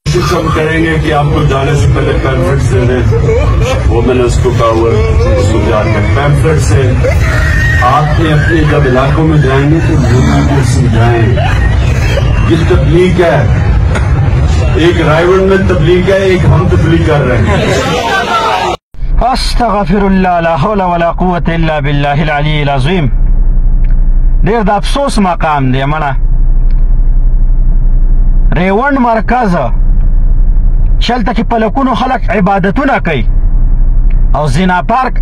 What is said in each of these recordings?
कोशिश हम करेंगे कि आपको जाने से पहले पैम्फलेट दे दें। वो मैंने उसको कहा हुआ पैम्फलेट से आपने अपने जब इलाकों में जाएंगे तो लोगों को समझाएं। ये तबलीग है, एक रायगढ़ में तबलीग है, एक हम तबलीग कर रहे हैं। अस्तगफिरुल्लाह ला हौला वला कुव्वता इल्ला बिल्लाहिल अलीय्यिल अज़ीम। ډېر د افسوس مقام دی مړه ریوند مرکز شلته کې پلکونو خلک عبادتونه کوي او زینا پارک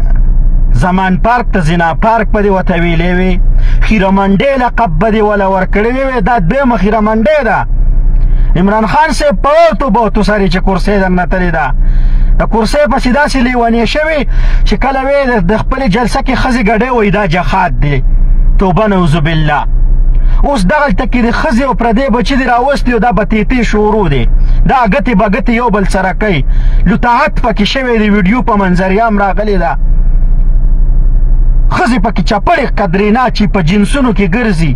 زمان پارک ته زینا پارک په دې ورته ویلې وي خیرمنډې لقب به دې وله ورکړی وي دا دویمه خیرمنډې ده عمران خان صاحب په اوتو بوتو سړي چې کرسۍ درنه تلې ده د کرسۍ پسې داسې لیونې شوې چې کله وې د خپلې جلسه کې ښځې ګډۍ وایي دا جهاد دی توبه نعوذ بالله اوس دغلته کې د ښځې او پردی بچي دې راوستي او دا بتیتې شروع دی دا ګتې بګتې یو بل سره کوي لطاعت پکې شوی دی ویډیو په منظریه هم راغلې ده ښځې پکې چپړې قدرې ناچي په جنسونو کې ګرځي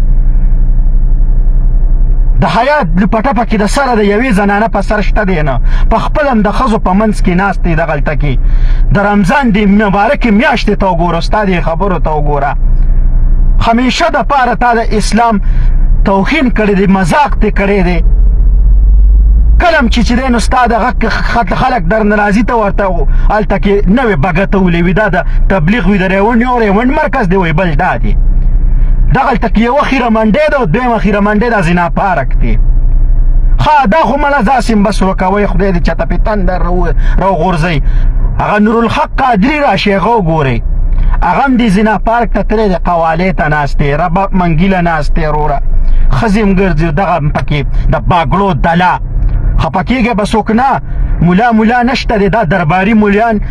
د حیات لپټه پکې د سره د یوې زنانه په سر شته دی نه په خپل هم د ښځو په منځ کې ناست دی دغلته کې د رمضان د مبارکې میاشتې ته وګوره ستا دې خبرو ته وګوره همیشه د پاره تا د اسلام توهین کړی دی مذاق دې کړی دی کلم چې دی نو ستا دغه خلک در ناراضي ته ورته هلته کې نوې بګته ولې وي دا د تبلیغ وي د ریوند یو ریوند مرکز دی وایي بل دا دی دغلته کې یوه خیره منډې ده او دویمه خیره منډې ده زینا پارک دی ښه دا خو مله داسې بس وکوئ خدای دې چته پې تندر راوغورځئ هغه نورالحق قادري راشي هغه وګورئ هغه هم دې زینا پارک ته تللی دی قوالې ته ناست دی رباب منګیله ناست دی وروره ښځې هم ګرځي دغه هم پکې د باګړو دله خفه کېږه به څوک نه ملا نشته دی دا درباري مولیان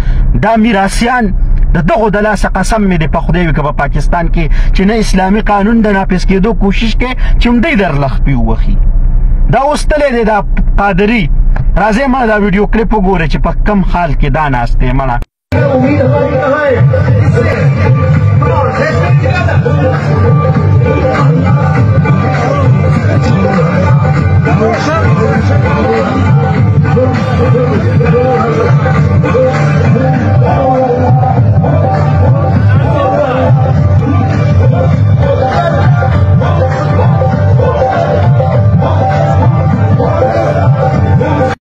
دا میراثیان د دغو د لاسه قسم مې دی په خدای وي که په پاکستان کې چې نه اسلامي قانون د نافظ کېدو کوشش کوي چې همدی در لخپي ووخي دا اوس تلی دی دا قادري راځئ مړه دا ویډیو کلیپ وګورئ چې په کم حال کې دا ناست دی مړه